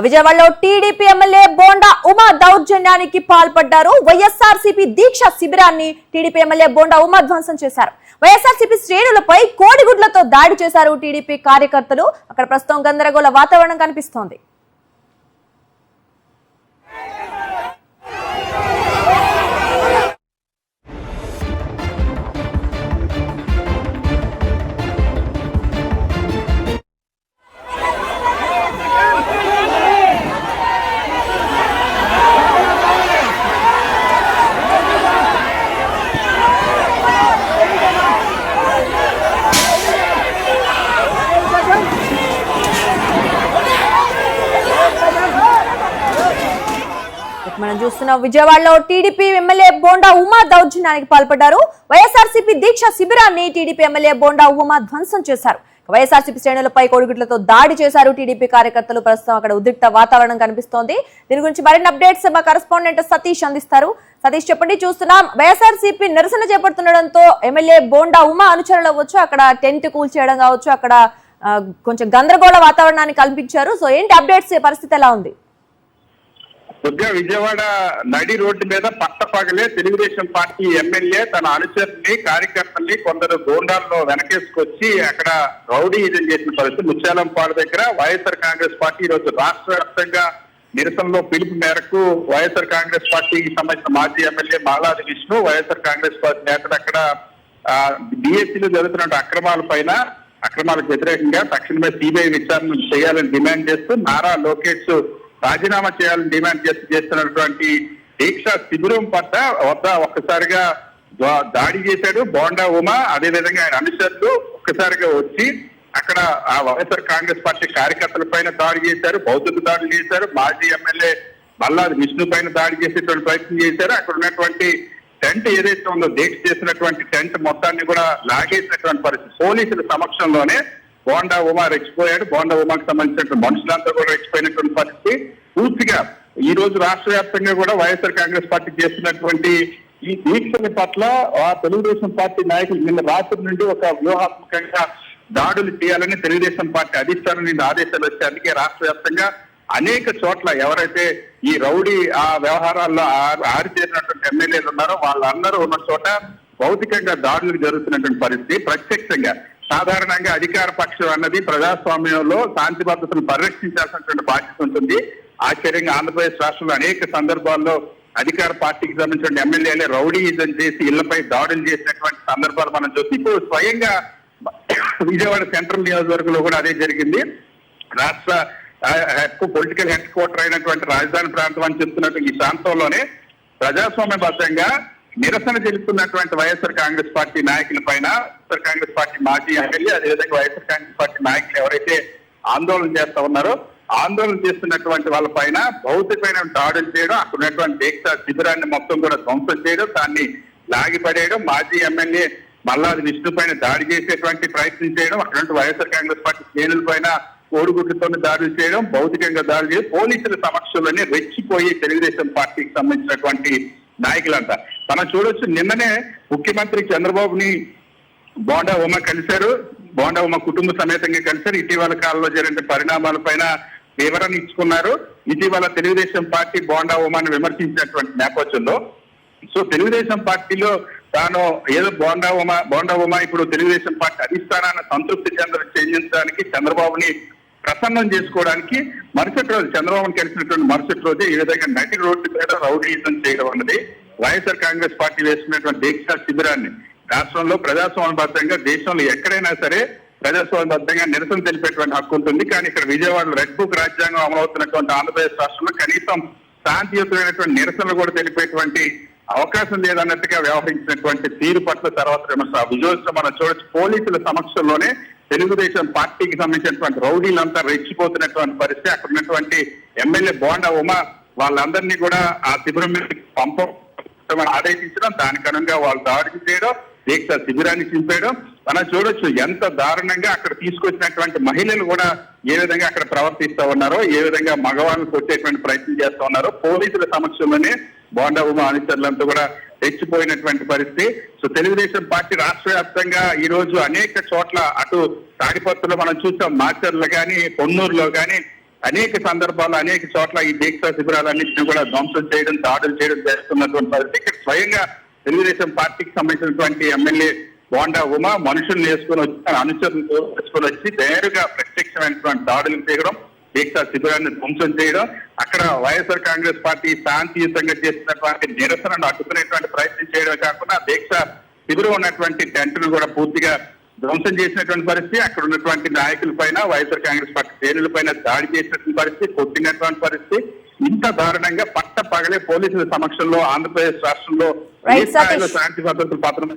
విజయవాడలో TDP MLA bonda Uma దౌర్జన్యానికి పాల్పడ్డారు. వైఎస్ఆర్సీపీ దీక్ష శిబిరాన్ని టీడీపీ ఎమ్మెల్యే బోండా ఉమా ధ్వంసం చేశారు. వైఎస్ఆర్సీపీ శ్రేణులపై కోడిగుడ్లతో దాడి చేశారు టీడీపీ కార్యకర్తలు. అక్కడ ప్రస్తుతం గందరగోళ వాతావరణం కనిపిస్తోంది. మనం చూస్తున్న విజయవాడలో టీడీపీ ఎమ్మెల్యే బోండా ఉమా దౌర్జన్యానికి పాల్పడ్డారు. వైఎస్ఆర్సీపీ దీక్ష శిబిరాన్ని టీడీపీ ఎమ్మెల్యే బోండా ఉమా ధ్వంసం చేశారు. వైఎస్ఆర్సీపీ శ్రేణులపై కోడిగుడ్లతో దాడి చేశారు టీడీపీ కార్యకర్తలు. ప్రస్తుతం అక్కడ ఉద్రిక్త వాతావరణం కనిపిస్తోంది. దీని గురించి మరిన్ని అప్డేట్స్ మా కరెస్పాండెంట్ సతీష్ అందిస్తారు. సతీష్, చెప్పండి. చూస్తున్నాం వైఎస్ఆర్సీపీ నిరసన చేపడుతుండటంతో ఎమ్మెల్యే బోండా ఉమా అనుచరులు అవ్వచ్చు, అక్కడ టెంట్ కూల్చేయడం కావచ్చు, అక్కడ కొంచెం గందరగోళ వాతావరణాన్ని కల్పించారు. సో ఏంటి అప్డేట్స్, పరిస్థితి ఎలా ఉంది? కొద్దిగా విజయవాడ నడి రోడ్డు మీద పట్టపగలే తెలుగుదేశం పార్టీ ఎమ్మెల్యే తన అనుచరుల్ని కార్యకర్తల్ని కొందరు గోండాల్లో వెనకేసుకొచ్చి అక్కడ రౌడీయిజం చేసిన పరిస్థితి. ముత్యాలంపాడు దగ్గర వైఎస్ఆర్ కాంగ్రెస్ పార్టీ ఈరోజు రాష్ట్ర వ్యాప్తంగా నిరసనలో పిలుపు మేరకు వైఎస్ఆర్ కాంగ్రెస్ పార్టీకి సంబంధించిన మాజీ ఎమ్మెల్యే మాలాది విష్ణు, వైఎస్ఆర్ కాంగ్రెస్ పార్టీ నేతలు అక్కడ డిఎస్సీలో జరుగుతున్న అక్రమాలకు వ్యతిరేకంగా తక్షణమే సిబిఐ విచారణ చేయాలని డిమాండ్ చేస్తూ నారా లోకేష్ రాజీనామా చేయాలని డిమాండ్ చేస్తున్నటువంటి దీక్ష శిబిరం వద్ద ఒక్కసారిగా దాడి చేశాడు బోండా ఉమా. అదేవిధంగా ఆయన అనుచరులు ఒక్కసారిగా వచ్చి అక్కడ ఆ వైఎస్ఆర్ కాంగ్రెస్ పార్టీ కార్యకర్తల పైన దాడి చేశారు, బౌద్ధులు దాడి చేశారు, మాజీ ఎమ్మెల్యే మల్లాది విష్ణు పైన దాడి చేసేటువంటి ప్రయత్నం చేశారు. అక్కడ ఉన్నటువంటి టెంట్ ఏదైతే ఉందో దీక్ష చేసినటువంటి టెంట్ మొత్తాన్ని కూడా లాగేసినటువంటి పరిస్థితి. పోలీసుల సమక్షంలోనే బోండా ఉమా రెచ్చిపోయాడు. బోండా ఉమాకు సంబంధించిన మనుషులంతా కూడా రెచ్చిపోయినటువంటి పరిస్థితి. పూర్తిగా ఈ రోజు రాష్ట్ర వ్యాప్తంగా కూడా వైఎస్ఆర్ కాంగ్రెస్ పార్టీ చేస్తున్నటువంటి ఈ దీక్షల పట్ల ఆ తెలుగుదేశం పార్టీ నాయకులు నిన్న రాత్రి నుండి ఒక వ్యూహాత్మకంగా దాడులు చేయాలని తెలుగుదేశం పార్టీ అధిష్టానం నుండి ఆదేశాలు వచ్చాయి. అందుకే రాష్ట్ర వ్యాప్తంగా అనేక చోట్ల ఎవరైతే ఈ రౌడీ ఆ వ్యవహారాల్లో ఆరితేరినటువంటి ఎమ్మెల్యేలు ఉన్నారో వాళ్ళందరూ ఉన్న చోట భౌతికంగా దాడులు జరుగుతున్నటువంటి పరిస్థితి. ప్రత్యక్షంగా సాధారణంగా అధికార పక్షం అన్నది ప్రజాస్వామ్యంలో శాంతి భద్రతను పరిరక్షించాల్సినటువంటి బాధ్యత ఉంటుంది. ఆశ్చర్యంగా ఆంధ్రప్రదేశ్ రాష్ట్రంలో అనేక సందర్భాల్లో అధికార పార్టీకి సంబంధించిన ఎమ్మెల్యేలే రౌడీయిజం చేసి ఇళ్లపై దాడులు చేసినటువంటి సందర్భాలు మనం చూసి ఇప్పుడు స్వయంగా విజయవాడ సెంట్రల్ నియోజకవర్గంలో కూడా అదే జరిగింది. రాష్ట్ర పొలిటికల్ హెడ్ క్వార్టర్ అయినటువంటి రాజధాని ప్రాంతం అని చెప్తున్నట్టు ఈ ప్రాంతంలోనే ప్రజాస్వామ్యబద్ధంగా నిరసన తెలుపుతున్నటువంటి వైఎస్ఆర్ కాంగ్రెస్ పార్టీ నాయకుల పైన వైఎస్ఆర్ కాంగ్రెస్ పార్టీ మాజీ ఎమ్మెల్యే అదేవిధంగా వైఎస్ఆర్ కాంగ్రెస్ పార్టీ నాయకులు ఎవరైతే ఆందోళన చేస్తా ఉన్నారో ఆందోళన చేస్తున్నటువంటి వాళ్ళ పైన భౌతికమైన దాడులు చేయడం, అక్కడ ఉన్నటువంటి దీక్ష శిబిరాన్ని మొత్తం కూడా ధ్వంసం చేయడం, దాన్ని లాగిపడేయడం, మాజీ ఎమ్మెల్యే మల్లాది విష్ణు పైన దాడి చేసేటువంటి ప్రయత్నం చేయడం, అక్కడ వైఎస్ఆర్ కాంగ్రెస్ పార్టీ శ్రేణుల పైన కోడిగుడ్లతో దాడులు చేయడం, భౌతికంగా దాడులు చేయడం, పోలీసుల సమక్షంలోనే రెచ్చిపోయి తెలుగుదేశం పార్టీకి సంబంధించినటువంటి నాయకులంతా మనం చూడొచ్చు. నిన్ననే ముఖ్యమంత్రి చంద్రబాబుని బోండా ఉమా కలిశారు. బోండా ఉమా కుటుంబ సమేతంగా కలిశారు. ఇటీవల కాలంలో జరిగిన పరిణామాల పైన వివరణ ఇచ్చుకున్నారు. ఇటీవల తెలుగుదేశం పార్టీ బోండా ఉమాను విమర్శించినటువంటి నేపథ్యంలో సో తెలుగుదేశం పార్టీలో తాను ఏదో బోండా ఉమా ఇప్పుడు తెలుగుదేశం పార్టీ అధిష్టానాన్ని సంతృప్తి చెందించడానికి చంద్రబాబుని ప్రసన్నం చేసుకోవడానికి మరుసటి రోజు చంద్రబాబుని కలిసినటువంటి మరుసటి రోజే ఈ విధంగా నటి రోడ్డు మీద రౌడీయిజం చేయడం అన్నది వైఎస్ఆర్ కాంగ్రెస్ పార్టీ వేసుకున్నటువంటి దీక్షా శిబిరాన్ని రాష్ట్రంలో ప్రజాస్వామ్యబద్ధంగా దేశంలో ఎక్కడైనా సరే ప్రజాస్వామ్యబద్ధంగా నిరసన తెలిపేటువంటి హక్కు ఉంటుంది. కానీ ఇక్కడ విజయవాడలో రెడ్ బుక్ రాజ్యాంగం అమలవుతున్నటువంటి ఆంధ్రప్రదేశ్ రాష్ట్రంలో కనీసం శాంతియుతమైనటువంటి నిరసనలు కూడా తెలిపేటువంటి అవకాశం లేదన్నట్టుగా వ్యవహరించినటువంటి తీరు పట్ల తర్వాత విజువల్స్ మనం చూడొచ్చు. పోలీసుల సమక్షంలోనే తెలుగుదేశం పార్టీకి సంబంధించినటువంటి రౌడీలంతా రెచ్చిపోతున్నటువంటి పరిస్థితి. అక్కడ ఉన్నటువంటి ఎమ్మెల్యే బోండా ఉమా వాళ్ళందరినీ కూడా ఆ శిబిరం మీద పంపడం ఆదేశించడం, దానికి అనుగుణంగా వాళ్ళు దాడి చేయడం, దీక్ష శిబిరాన్ని చింపేయడం మనం చూడొచ్చు. ఎంత దారుణంగా అక్కడ తీసుకొచ్చినటువంటి మహిళలు కూడా ఏ విధంగా అక్కడ ప్రవర్తిస్తూ ఉన్నారో, ఏ విధంగా మగవాళ్ళని కొట్టేటువంటి ప్రయత్నం చేస్తూ ఉన్నారో పోలీసుల సమక్షంలోనే బోండా ఉమా అనుచరులంతా కూడా తెచ్చిపోయినటువంటి పరిస్థితి. సో తెలుగుదేశం పార్టీ రాష్ట్ర వ్యాప్తంగా ఈ రోజు అనేక చోట్ల అటు తాడిపత్రులో మనం చూసాం, మాచర్లో కానీ, పొన్నూరులో కానీ అనేక సందర్భాల్లో అనేక చోట్ల ఈ దీక్షా శిబిరాలన్నింటినీ కూడా ధ్వంసం చేయడం, దాడులు చేయడం చేస్తున్నటువంటి పరిస్థితి. ఇక్కడ స్వయంగా తెలుగుదేశం పార్టీకి సంబంధించినటువంటి ఎమ్మెల్యే బోండా ఉమ మనుషుల్ని వేసుకొని వచ్చి, తన అనుచరులతో వేసుకొని వచ్చి నేరుగా ప్రత్యక్షమైనటువంటి దాడులు చేయడం, దీక్షా శిబిరాన్ని ధ్వంసం చేయడం, అక్కడ వైఎస్ఆర్ కాంగ్రెస్ పార్టీ శాంతియుతంగా చేసినటువంటి నిరసనను అడ్డుకునేటువంటి ప్రయత్నం చేయడమే కాకుండా దీక్షా శిబిరం ఉన్నటువంటి టెంట్ను కూడా పూర్తిగా ధ్వంసం చేసినటువంటి పరిస్థితి. అక్కడ ఉన్నటువంటి నాయకుల పైన, వైఎస్ఆర్ కాంగ్రెస్ పార్టీ శ్రేణుల పైన దాడి చేసినటువంటి పరిస్థితి, కొట్టినటువంటి పరిస్థితి. ఇంత దారుణంగా పట్ట పగలే పోలీసుల సమక్షంలో ఆంధ్రప్రదేశ్ రాష్ట్రంలో శాంతి భద్రతలు పత్రం.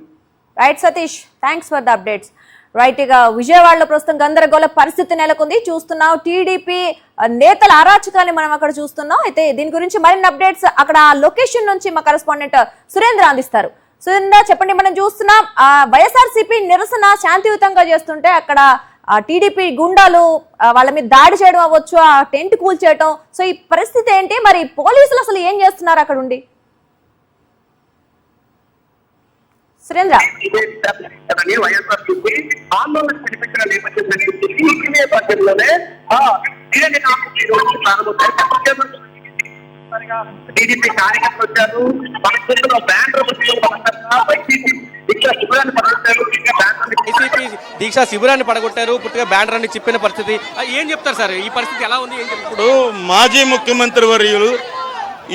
Right Satish, thanks for the updates. Right, ఇక విజయవాడలో ప్రస్తుతం గందరగోళ పరిస్థితి నెలకొంది. చూస్తున్నాం టీడీపీ నేతల అరాచకాన్ని మనం అక్కడ చూస్తున్నాం. అయితే దీని గురించి మరిన్ని అప్డేట్స్ అక్కడ లొకేషన్ నుంచి మా కరెస్పాండెంట్ సురేంద్ర అందిస్తారు. సురేంద్ర, చెప్పండి. మనం చూస్తున్నాం వైఎస్ఆర్సీపీ నిరసన శాంతియుతంగా చేస్తుంటే అక్కడ టీడీపీ గుండాలు వాళ్ళ మీద దాడి చేయడం అవ్వచ్చు, ఆ టెంట్ కూల్చేయడం. సో ఈ పరిస్థితి ఏంటి, మరి పోలీసులు అసలు ఏం చేస్తున్నారు అక్కడ ఉండి? సురేంద్ర, వైఎస్ఆర్సీపీ ఆందోళన పిలిపించిన నేపథ్యంలోనే టీడీపీ కార్యకర్తలు వచ్చారు. మన చేతిలో బ్యానర్ దీక్షా శిబిరాన్ని పడగొట్టారు, పుట్టిగా బ్యానర్ అని చెప్పిన పరిస్థితి. ఏం చెప్తారు సార్, ఈ పరిస్థితి ఎలా ఉంది? ఇప్పుడు మాజీ ముఖ్యమంత్రి వర్యులు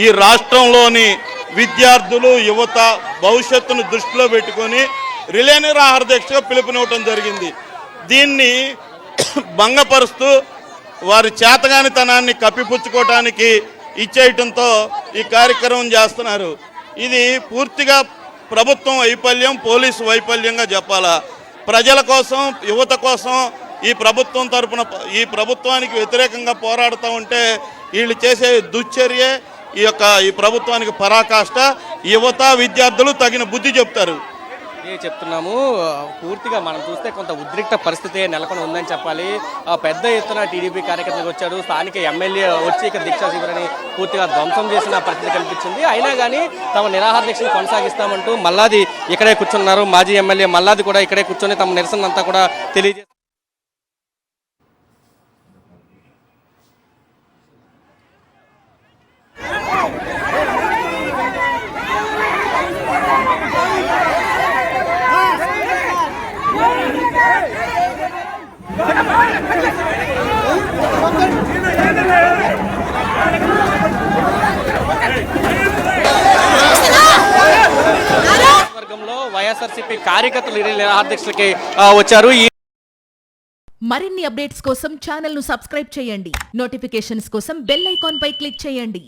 ఈ రాష్ట్రంలోని విద్యార్థులు, యువత భవిష్యత్తును దృష్టిలో పెట్టుకొని రిలే నిరాహార దీక్షగా పిలుపునివ్వటం జరిగింది. దీన్ని భంగపరుస్తూ వారి చేతగానితనాన్ని కప్పిపుచ్చుకోవటానికి ఇచ్చేయటంతో ఈ కార్యక్రమం చేస్తున్నారు. ఇది పూర్తిగా ప్రభుత్వం వైఫల్యం, పోలీసు వైఫల్యంగా చెప్పాలా. ప్రజల కోసం, యువత కోసం ఈ ప్రభుత్వం తరపున ఈ ప్రభుత్వానికి వ్యతిరేకంగా పోరాడుతూ ఉంటే వీళ్ళు చేసే దుశ్చర్యే ఈ ప్రభుత్వానికి పరాకాష్ట. యువత, విద్యార్థులు తగిన బుద్ధి చెప్తారు. చెప్తున్నాము. పూర్తిగా మనం చూస్తే కొంత ఉద్రిక్త పరిస్థితి నెలకొని ఉందని చెప్పాలి. పెద్ద ఎత్తున టీడీపీ కార్యకర్తలకు వచ్చారు. స్థానిక ఎమ్మెల్యే వచ్చి ఇక్కడ దీక్షా శిబిరాన్ని పూర్తిగా ధ్వంసం చేసిన పరిస్థితి కనిపించింది. అయినా కానీ తమ నిరాహార దీక్షను కొనసాగిస్తామంటూ మల్లాది ఇక్కడే కూర్చున్నారు. మాజీ ఎమ్మెల్యే మల్లాది కూడా ఇక్కడే కూర్చొని తమ నిరసన అంతా కూడా తెలియజేస్తారు. వర్గంలో వైఎస్ఆర్సీపీ కార్యకర్తలు నిరాహార దీక్షలకి వచ్చారు. మరిన్ని అప్డేట్స్ కోసం ఛానల్ ను సబ్స్క్రైబ్ చేయండి. నోటిఫికేషన్స్ కోసం బెల్ ఐకాన్ పై క్లిక్ చేయండి.